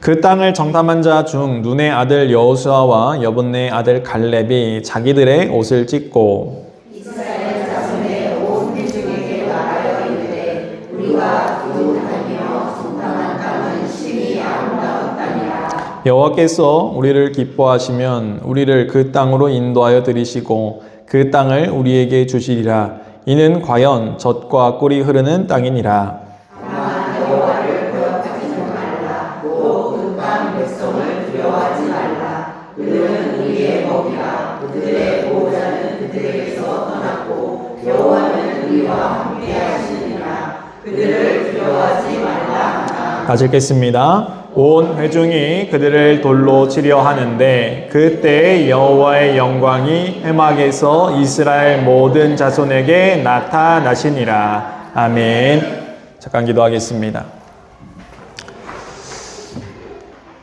그 땅을 정탐한 자 중 눈의 아들 여호수아와 여분네 아들 갈렙이 자기들의 옷을 찢고 이스라엘 자손의 온 회중에게 말하여 이르되 우리가 두루 다니며 정탐한 땅은 심히 아름다웠다니라. 여호와께서 우리를 기뻐하시면 우리를 그 땅으로 인도하여 들이시고 그 땅을 우리에게 주시리라. 이는 과연 젖과 꿀이 흐르는 땅이니라. 다만 여호와를 거역하지는 말라. 또 그 땅 백성을 두려워하지 말라. 그들은 우리의 먹이라. 그들의 보호자는 그들에게서 떠났고 여호와는 우리와 함께 하시느니라. 그들을 두려워하지 말라 하나. 같이 읽겠습니다. 온 회중이 그들을 돌로 치려 하는데 그때 여호와의 영광이 회막에서 이스라엘 모든 자손에게 나타나시니라. 아멘. 잠깐 기도하겠습니다.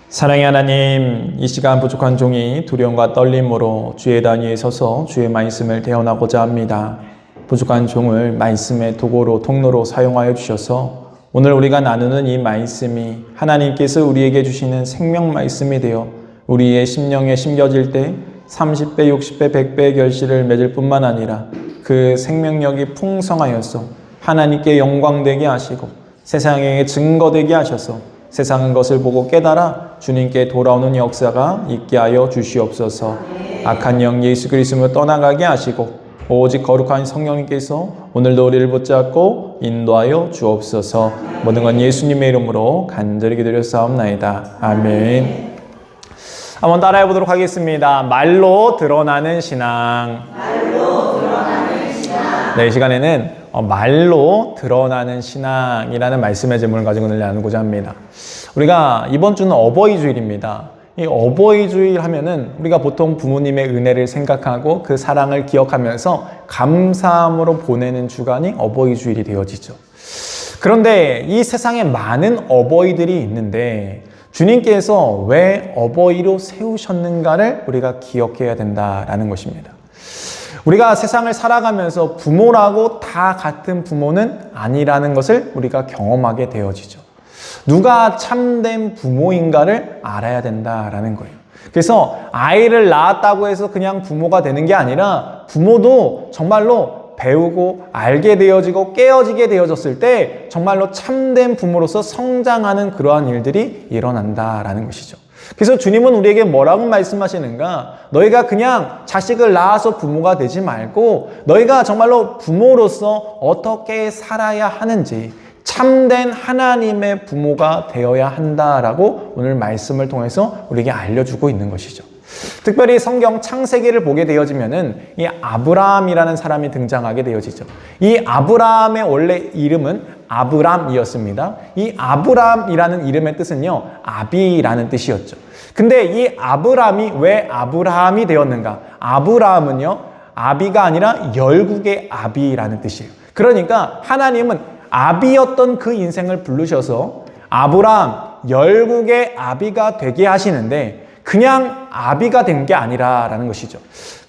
사랑의 하나님, 이 시간 부족한 종이 두려움과 떨림으로 주의 단위에 서서 주의 말씀을 대언하고자 합니다. 부족한 종을 말씀의 도구로 통로로 사용하여 주셔서 오늘 우리가 나누는 이 말씀이 하나님께서 우리에게 주시는 생명 말씀이 되어 우리의 심령에 심겨질 때 30배, 60배, 100배의 결실을 맺을 뿐만 아니라 그 생명력이 풍성하여서 하나님께 영광되게 하시고 세상에 증거되게 하셔서 세상은 것을 보고 깨달아 주님께 돌아오는 역사가 있게 하여 주시옵소서. 악한 영 예수 그리스도로 떠나가게 하시고 오직 거룩한 성령님께서 오늘도 우리를 붙잡고 인도하여 주옵소서. 모든 건 예수님의 이름으로 간절히 기도드렸사옵나이다. 아멘. 한번 따라해 보도록 하겠습니다. 말로 드러나는 신앙. 말로 드러나는 신앙. 네, 이 시간에는 말로 드러나는 신앙이라는 말씀의 제목을 가지고 오늘 나누고자 합니다. 우리가 이번 주는 어버이 주일입니다. 이 어버이 주일 하면은 우리가 보통 부모님의 은혜를 생각하고 그 사랑을 기억하면서 감사함으로 보내는 주간이 어버이 주일이 되어지죠. 그런데 이 세상에 많은 어버이들이 있는데 주님께서 왜 어버이로 세우셨는가를 우리가 기억해야 된다라는 것입니다. 우리가 세상을 살아가면서 부모라고 다 같은 부모는 아니라는 것을 우리가 경험하게 되어지죠. 누가 참된 부모인가를 알아야 된다라는 거예요. 그래서 아이를 낳았다고 해서 그냥 부모가 되는 게 아니라 부모도 정말로 배우고 알게 되어지고 깨어지게 되어졌을 때 정말로 참된 부모로서 성장하는 그러한 일들이 일어난다라는 것이죠. 그래서 주님은 우리에게 뭐라고 말씀하시는가? 너희가 그냥 자식을 낳아서 부모가 되지 말고 너희가 정말로 부모로서 어떻게 살아야 하는지 참된 하나님의 부모가 되어야 한다라고 오늘 말씀을 통해서 우리에게 알려주고 있는 것이죠. 특별히 성경 창세기를 보게 되어지면은 이 아브라함이라는 사람이 등장하게 되어지죠. 이 아브라함의 원래 이름은 아브람이었습니다. 이 아브람이라는 이름의 뜻은요, 아비라는 뜻이었죠. 근데 이 아브람이 왜 아브라함이 되었는가? 아브라함은요, 아비가 아니라 열국의 아비라는 뜻이에요. 그러니까 하나님은 아비였던 그 인생을 부르셔서 아브람, 열국의 아비가 되게 하시는데 그냥 아비가 된 게 아니라라는 것이죠.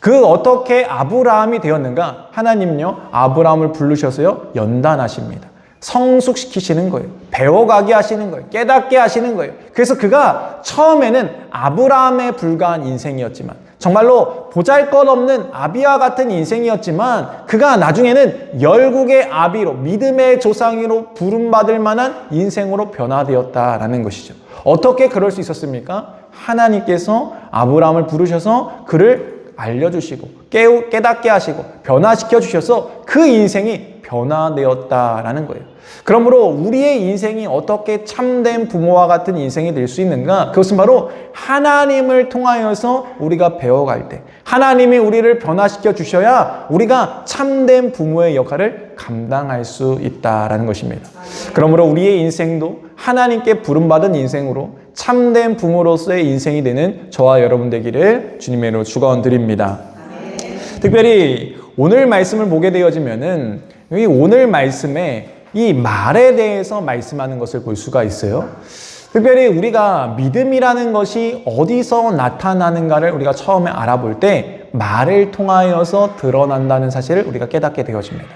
그 어떻게 아브라함이 되었는가? 하나님은요, 아브라함을 부르셔서요, 연단하십니다. 성숙시키시는 거예요. 배워가게 하시는 거예요. 깨닫게 하시는 거예요. 그래서 그가 처음에는 아브라함에 불과한 인생이었지만 정말로 보잘것없는 아비와 같은 인생이었지만 그가 나중에는 열국의 아비로 믿음의 조상으로 부름받을 만한 인생으로 변화되었다라는 것이죠. 어떻게 그럴 수 있었습니까? 하나님께서 아브라함을 부르셔서 그를 알려주시고 깨닫게 하시고 변화시켜 주셔서 그 인생이 변화되었다라는 거예요. 그러므로 우리의 인생이 어떻게 참된 부모와 같은 인생이 될 수 있는가? 그것은 바로 하나님을 통하여서 우리가 배워갈 때 하나님이 우리를 변화시켜 주셔야 우리가 참된 부모의 역할을 감당할 수 있다라는 것입니다. 그러므로 우리의 인생도 하나님께 부름받은 인생으로 참된 부모로서의 인생이 되는 저와 여러분 되기를 주님의 이름으로 축원드립니다. 특별히 오늘 말씀을 보게 되어지면은 이 오늘 말씀에 이 말에 대해서 말씀하는 것을 볼 수가 있어요. 특별히 우리가 믿음이라는 것이 어디서 나타나는가를 우리가 처음에 알아볼 때 말을 통하여서 드러난다는 사실을 우리가 깨닫게 되어집니다.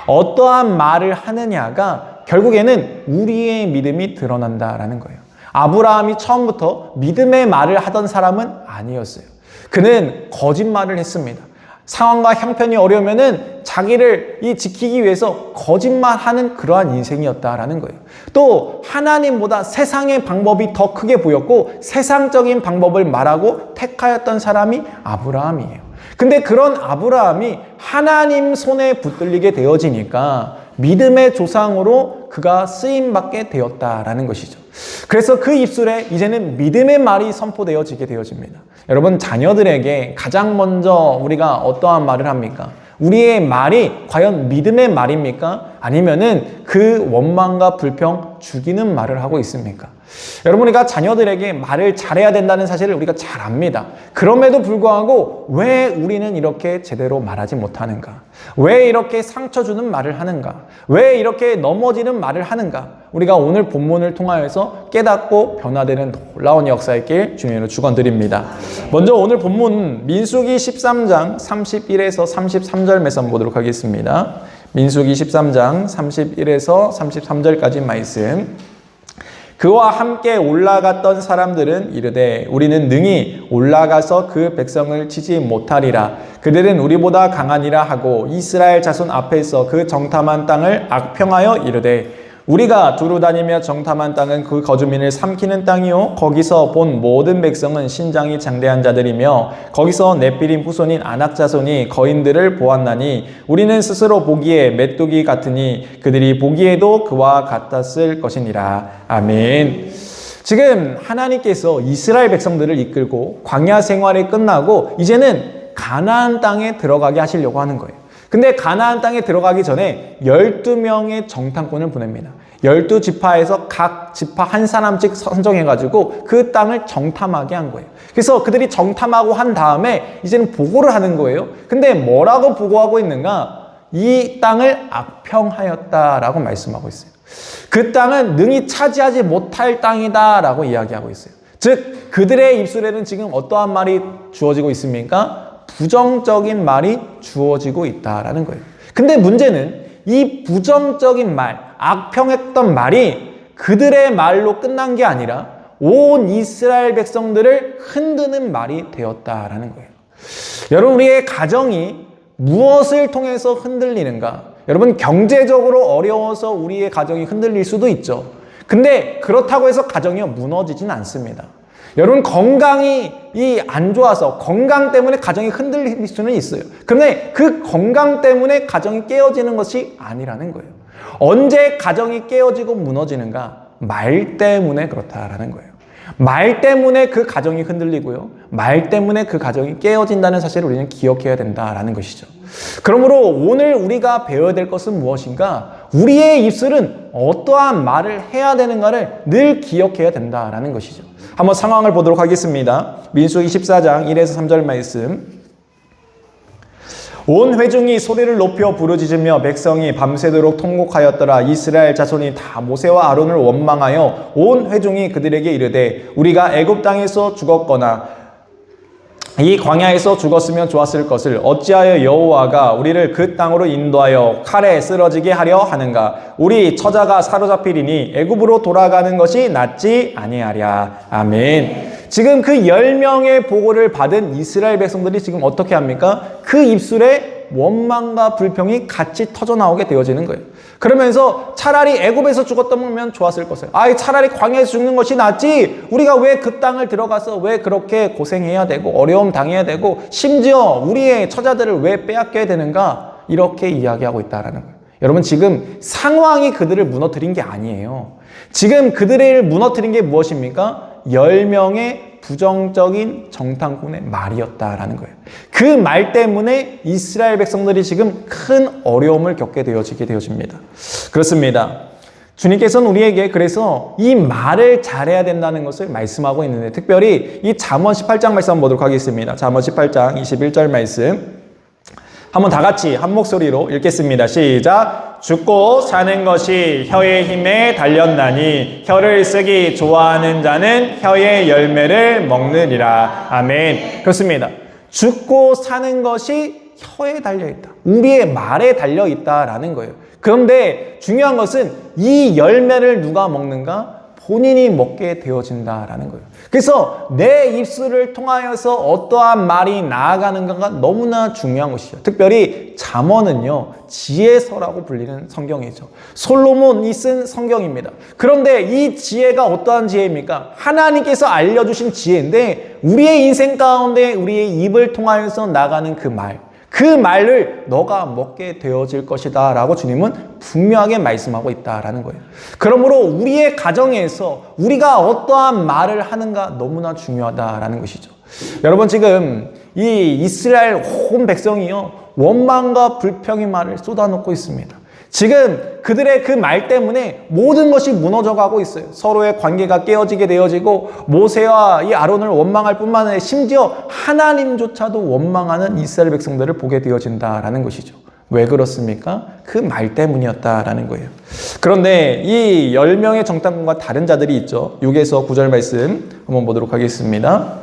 어떠한 말을 하느냐가 결국에는 우리의 믿음이 드러난다라는 거예요. 아브라함이 처음부터 믿음의 말을 하던 사람은 아니었어요. 그는 거짓말을 했습니다. 상황과 형편이 어려우면은 자기를 지키기 위해서 거짓말하는 그러한 인생이었다라는 거예요. 또 하나님보다 세상의 방법이 더 크게 보였고 세상적인 방법을 말하고 택하였던 사람이 아브라함이에요. 근데 그런 아브라함이 하나님 손에 붙들리게 되어지니까 믿음의 조상으로 그가 쓰임받게 되었다라는 것이죠. 그래서 그 입술에 이제는 믿음의 말이 선포되어지게 되어집니다. 여러분, 자녀들에게 가장 먼저 우리가 어떠한 말을 합니까? 우리의 말이 과연 믿음의 말입니까? 아니면은 그 원망과 불평 죽이는 말을 하고 있습니까? 여러분, 우리가 자녀들에게 말을 잘해야 된다는 사실을 우리가 잘 압니다. 그럼에도 불구하고 왜 우리는 이렇게 제대로 말하지 못하는가? 왜 이렇게 상처 주는 말을 하는가? 왜 이렇게 넘어지는 말을 하는가? 우리가 오늘 본문을 통하여서 깨닫고 변화되는 놀라운 역사의 길 주님으로 축원드립니다. 먼저 오늘 본문 민수기 13장 31에서 33절 말씀 보도록 하겠습니다. 민수기 13장 31에서 33절까지 말씀. 그와 함께 올라갔던 사람들은 이르되 우리는 능히 올라가서 그 백성을 치지 못하리라. 그들은 우리보다 강하니라 하고 이스라엘 자손 앞에서 그 정탐한 땅을 악평하여 이르되 우리가 두루 다니며 정탐한 땅은 그 거주민을 삼키는 땅이요 거기서 본 모든 백성은 신장이 장대한 자들이며 거기서 넷비림 후손인 아낙 자손이 거인들을 보았나니 우리는 스스로 보기에 메뚜기 같으니 그들이 보기에도 그와 같았을 것이니라. 아멘. 지금 하나님께서 이스라엘 백성들을 이끌고 광야 생활이 끝나고 이제는 가나안 땅에 들어가게 하시려고 하는 거예요. 근데 가나안 땅에 들어가기 전에 12명의 정탐꾼을 보냅니다. 12지파에서 각 지파 한 사람씩 선정해가지고 그 땅을 정탐하게 한 거예요. 그래서 그들이 정탐하고 한 다음에 이제는 보고를 하는 거예요. 근데 뭐라고 보고하고 있는가? 이 땅을 악평하였다라고 말씀하고 있어요. 그 땅은 능히 차지하지 못할 땅이다 라고 이야기하고 있어요. 즉 그들의 입술에는 지금 어떠한 말이 주어지고 있습니까? 부정적인 말이 주어지고 있다라는 거예요. 근데 문제는 이 부정적인 말, 악평했던 말이 그들의 말로 끝난 게 아니라 온 이스라엘 백성들을 흔드는 말이 되었다라는 거예요. 여러분, 우리의 가정이 무엇을 통해서 흔들리는가? 여러분, 경제적으로 어려워서 우리의 가정이 흔들릴 수도 있죠. 근데 그렇다고 해서 가정이 무너지진 않습니다. 여러분, 건강이 안 좋아서 건강 때문에 가정이 흔들릴 수는 있어요. 그런데 그 건강 때문에 가정이 깨어지는 것이 아니라는 거예요. 언제 가정이 깨어지고 무너지는가? 말 때문에 그렇다라는 거예요. 말 때문에 그 가정이 흔들리고요. 말 때문에 그 가정이 깨어진다는 사실을 우리는 기억해야 된다라는 것이죠. 그러므로 오늘 우리가 배워야 될 것은 무엇인가? 우리의 입술은 어떠한 말을 해야 되는가를 늘 기억해야 된다라는 것이죠. 한번 상황을 보도록 하겠습니다. 민수기 14장 1에서 3절 말씀. 온 회중이 소리를 높여 부르짖으며 백성이 밤새도록 통곡하였더라. 이스라엘 자손이 다 모세와 아론을 원망하여 온 회중이 그들에게 이르되 우리가 애굽 땅에서 죽었거나 이 광야에서 죽었으면 좋았을 것을 어찌하여 여호와가 우리를 그 땅으로 인도하여 칼에 쓰러지게 하려 하는가? 우리 처자가 사로잡히리니 애굽으로 돌아가는 것이 낫지 아니하랴. 아멘. 지금 그 10명의 보고를 받은 이스라엘 백성들이 지금 어떻게 합니까? 그 입술에 원망과 불평이 같이 터져나오게 되어지는 거예요. 그러면서 차라리 애굽에서 죽었다면 좋았을 것을. 차라리 광야에서 죽는 것이 낫지. 우리가 왜 그 땅을 들어가서 왜 그렇게 고생해야 되고 어려움 당해야 되고 심지어 우리의 처자들을 왜 빼앗겨야 되는가? 이렇게 이야기하고 있다라는 거예요. 여러분, 지금 상황이 그들을 무너뜨린 게 아니에요. 지금 그들을 무너뜨린 게 무엇입니까? 10명의 부정적인 정탐꾼의 말이었다라는 거예요. 그 말 때문에 이스라엘 백성들이 지금 큰 어려움을 겪게 되어집니다. 그렇습니다. 주님께서는 우리에게 그래서 이 말을 잘해야 된다는 것을 말씀하고 있는데, 특별히 이 잠언 18장 말씀 한번 보도록 하겠습니다. 잠언 18장 21절 말씀 한번 다 같이 한 목소리로 읽겠습니다. 시작. 죽고 사는 것이 혀의 힘에 달렸나니 혀를 쓰기 좋아하는 자는 혀의 열매를 먹느니라. 아멘. 그렇습니다. 죽고 사는 것이 혀에 달려있다. 우리의 말에 달려있다라는 거예요. 그런데 중요한 것은 이 열매를 누가 먹는가? 본인이 먹게 되어진다라는 거예요. 그래서 내 입술을 통하여서 어떠한 말이 나아가는가가 너무나 중요한 것이죠. 특별히 잠언은요, 지혜서라고 불리는 성경이죠. 솔로몬이 쓴 성경입니다. 그런데 이 지혜가 어떠한 지혜입니까? 하나님께서 알려주신 지혜인데 우리의 인생 가운데 우리의 입을 통하여서 나가는 그 말을 너가 먹게 되어질 것이다 라고 주님은 분명하게 말씀하고 있다라는 거예요. 그러므로 우리의 가정에서 우리가 어떠한 말을 하는가 너무나 중요하다라는 것이죠. 여러분, 지금 이 이스라엘 온 백성이요, 원망과 불평의 말을 쏟아놓고 있습니다. 지금 그들의 그 말 때문에 모든 것이 무너져 가고 있어요. 서로의 관계가 깨어지게 되어지고 모세와 이 아론을 원망할 뿐만 아니라 심지어 하나님조차도 원망하는 이스라엘 백성들을 보게 되어진다라는 것이죠. 왜 그렇습니까? 그 말 때문이었다라는 거예요. 그런데 이 10명의 정탐꾼과 다른 자들이 있죠. 6에서 9절 말씀 한번 보도록 하겠습니다.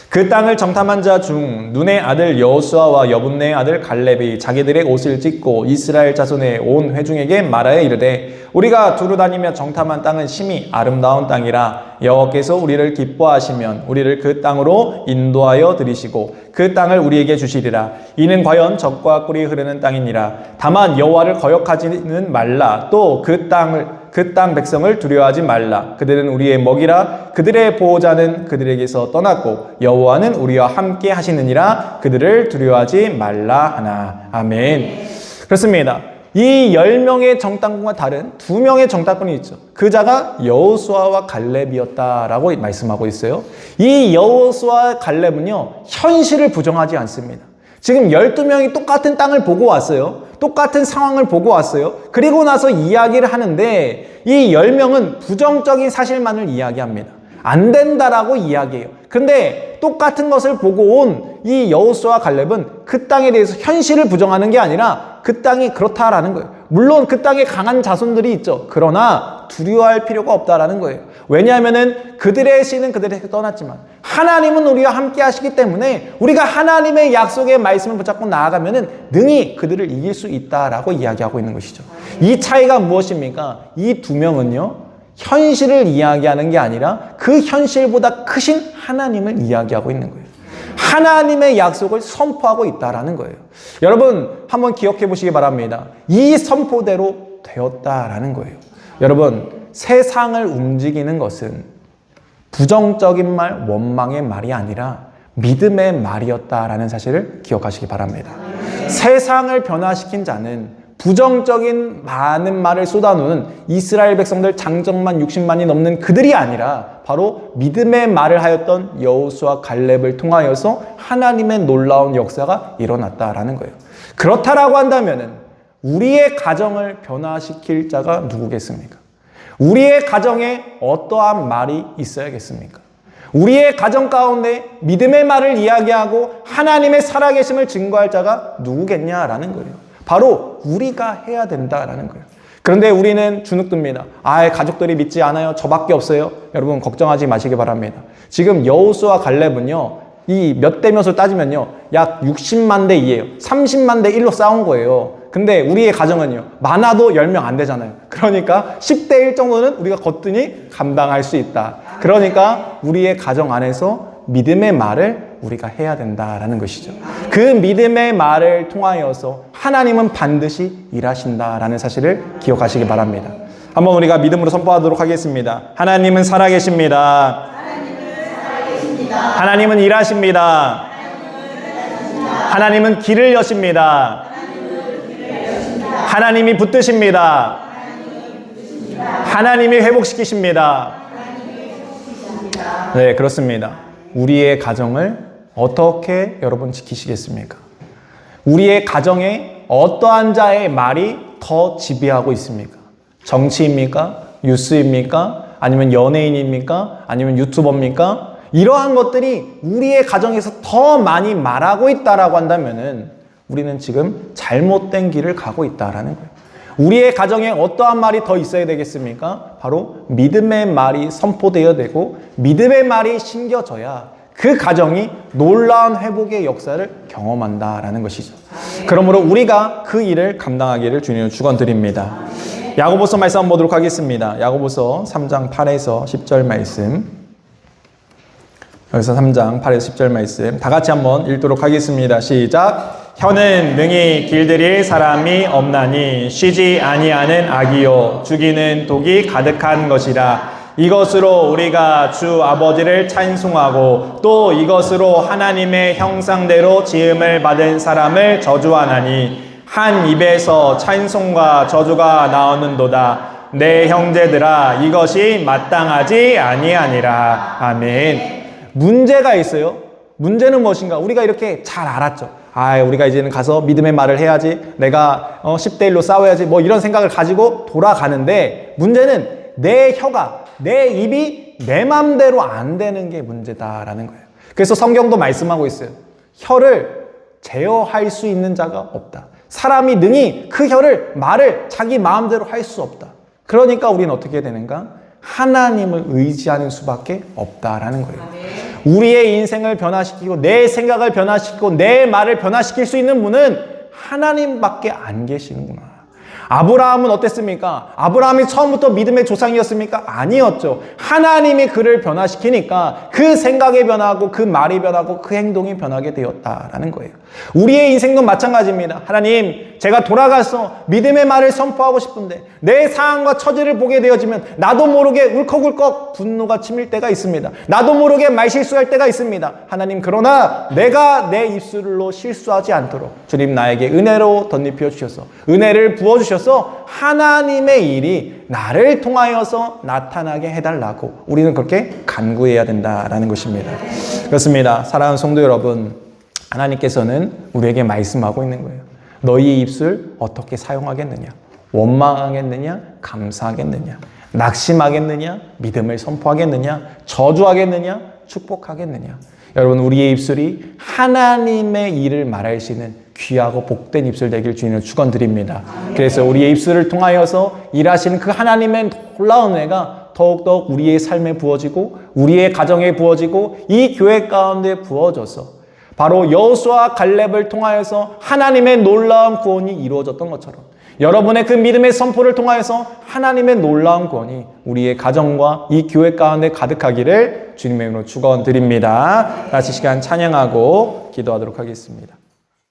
그 땅을 정탐한 자 중 눈의 아들 여호수아와 여분네의 아들 갈렙이 자기들의 옷을 찢고 이스라엘 자손의 온 회중에게 말하여 이르되 우리가 두루 다니며 정탐한 땅은 심히 아름다운 땅이라 여호와께서 우리를 기뻐하시면 우리를 그 땅으로 인도하여 들이시고 그 땅을 우리에게 주시리라. 이는 과연 젖과 꿀이 흐르는 땅이니라. 다만 여호와를 거역하지는 말라. 또 그 땅 백성을 두려워하지 말라. 그들은 우리의 먹이라. 그들의 보호자는 그들에게서 떠났고 여호와는 우리와 함께 하시느니라. 그들을 두려워하지 말라 하나. 아멘. 그렇습니다. 이 10명의 정탐꾼과 다른 2명의 정탐꾼이 있죠. 그 자가 여호수아와 갈렙이었다라고 말씀하고 있어요. 이 여호수아와 갈렙은요, 현실을 부정하지 않습니다. 지금 12명이 똑같은 땅을 보고 왔어요. 똑같은 상황을 보고 왔어요. 그리고 나서 이야기를 하는데 이 10명은 부정적인 사실만을 이야기합니다. 안 된다라고 이야기해요. 근데 똑같은 것을 보고 온 이 여호수아와 갈렙은 그 땅에 대해서 현실을 부정하는 게 아니라 그 땅이 그렇다라는 거예요. 물론 그 땅에 강한 자손들이 있죠. 그러나 두려워할 필요가 없다라는 거예요. 왜냐하면은 그들의 신은 그들에게 떠났지만 하나님은 우리와 함께 하시기 때문에 우리가 하나님의 약속의 말씀을 붙잡고 나아가면은 능히 그들을 이길 수 있다라고 이야기하고 있는 것이죠. 이 차이가 무엇입니까? 이 2명은요, 현실을 이야기하는 게 아니라 그 현실보다 크신 하나님을 이야기하고 있는 거예요. 하나님의 약속을 선포하고 있다라는 거예요. 여러분, 한번 기억해 보시기 바랍니다. 이 선포대로 되었다라는 거예요. 여러분, 세상을 움직이는 것은 부정적인 말, 원망의 말이 아니라 믿음의 말이었다라는 사실을 기억하시기 바랍니다. 세상을 변화시킨 자는 부정적인 많은 말을 쏟아놓는 이스라엘 백성들 장정만 60만이 넘는 그들이 아니라 바로 믿음의 말을 하였던 여호수아 갈렙을 통하여서 하나님의 놀라운 역사가 일어났다라는 거예요. 그렇다라고 한다면은 우리의 가정을 변화시킬 자가 누구겠습니까? 우리의 가정에 어떠한 말이 있어야겠습니까? 우리의 가정 가운데 믿음의 말을 이야기하고 하나님의 살아계심을 증거할 자가 누구겠냐라는 거예요. 바로 우리가 해야 된다라는 거예요. 그런데 우리는 주눅듭니다. 가족들이 믿지 않아요. 저밖에 없어요. 여러분, 걱정하지 마시기 바랍니다. 지금 여호수아 갈렙은요, 이 몇 대 몇을 따지면요, 약 60만 대 2예요. 30만 대 1로 싸운 거예요. 근데 우리의 가정은요, 많아도 10명 안 되잖아요. 그러니까 10대 1 정도는 우리가 거뜬히 감당할 수 있다. 그러니까 우리의 가정 안에서 믿음의 말을 우리가 해야 된다라는 것이죠. 그 믿음의 말을 통하여서 하나님은 반드시 일하신다라는 사실을 기억하시기 바랍니다. 한번 우리가 믿음으로 선포하도록 하겠습니다. 하나님은 살아계십니다. 하나님은 일하십니다. 하나님은 길을 여십니다. 하나님이 붙드십니다. 하나님이 회복시키십니다. 네, 그렇습니다. 우리의 가정을 어떻게 여러분 지키시겠습니까? 우리의 가정에 어떠한 자의 말이 더 지배하고 있습니까? 정치입니까? 뉴스입니까? 아니면 연예인입니까? 아니면 유튜버입니까? 이러한 것들이 우리의 가정에서 더 많이 말하고 있다라고 한다면은 우리는 지금 잘못된 길을 가고 있다라는 거예요. 우리의 가정에 어떠한 말이 더 있어야 되겠습니까? 바로 믿음의 말이 선포되어야 되고 믿음의 말이 심겨져야 그 가정이 놀라운 회복의 역사를 경험한다라는 것이죠. 그러므로 우리가 그 일을 감당하기를 주님을 축원드립니다. 야고보서 말씀 한번 보도록 하겠습니다. 야고보서 3장 8에서 10절 말씀. 여기서 3장 8에서 10절 말씀 다 같이 한번 읽도록 하겠습니다. 시작. 혀는 능히 길들일 사람이 없나니 쉬지 아니하는 악이요 죽이는 독이 가득한 것이라. 이것으로 우리가 주 아버지를 찬송하고 또 이것으로 하나님의 형상대로 지음을 받은 사람을 저주하나니 한 입에서 찬송과 저주가 나오는도다. 내 형제들아 이것이 마땅하지 아니하니라. 아멘. 문제가 있어요. 문제는 무엇인가? 우리가 이렇게 잘 알았죠. 우리가 이제는 가서 믿음의 말을 해야지. 내가 10대 1로 싸워야지. 뭐 이런 생각을 가지고 돌아가는데 문제는 내 혀가, 내 입이 내 맘대로 안 되는 게 문제다라는 거예요. 그래서 성경도 말씀하고 있어요. 혀를 제어할 수 있는 자가 없다. 사람이 능히 그 혀를, 말을 자기 마음대로 할 수 없다. 그러니까 우리는 어떻게 되는가? 하나님을 의지하는 수밖에 없다라는 거예요. 우리의 인생을 변화시키고 내 생각을 변화시키고 내 말을 변화시킬 수 있는 분은 하나님밖에 안 계시는구나. 아브라함은 어땠습니까? 아브라함이 처음부터 믿음의 조상이었습니까? 아니었죠. 하나님이 그를 변화시키니까 그 생각이 변하고 그 말이 변하고 그 행동이 변하게 되었다라는 거예요. 우리의 인생도 마찬가지입니다. 하나님, 제가 돌아가서 믿음의 말을 선포하고 싶은데 내 상황과 처지를 보게 되어지면 나도 모르게 울컥울컥 분노가 치밀 때가 있습니다. 나도 모르게 말실수할 때가 있습니다. 하나님, 그러나 내가 내 입술로 실수하지 않도록 주님 나에게 은혜로 덧입혀 주셔서 은혜를 부어주셔서 하나님의 일이 나를 통하여서 나타나게 해달라고 우리는 그렇게 간구해야 된다라는 것입니다. 그렇습니다. 사랑하는 성도 여러분, 하나님께서는 우리에게 말씀하고 있는 거예요. 너희 입술 어떻게 사용하겠느냐? 원망하겠느냐? 감사하겠느냐? 낙심하겠느냐? 믿음을 선포하겠느냐? 저주하겠느냐? 축복하겠느냐? 여러분, 우리의 입술이 하나님의 일을 말할 수 있는 귀하고 복된 입술 되길 주님을 축원드립니다. 그래서 우리의 입술을 통하여서 일하시는 그 하나님의 놀라운 은혜가 더욱더욱 우리의 삶에 부어지고 우리의 가정에 부어지고 이 교회 가운데 부어져서 바로 여호수아 갈렙을 통하여서 하나님의 놀라운 구원이 이루어졌던 것처럼 여러분의 그 믿음의 선포를 통하여서 하나님의 놀라운 구원이 우리의 가정과 이 교회 가운데 가득하기를 주님의 이름으로 축원드립니다. 다시 시간 찬양하고 기도하도록 하겠습니다.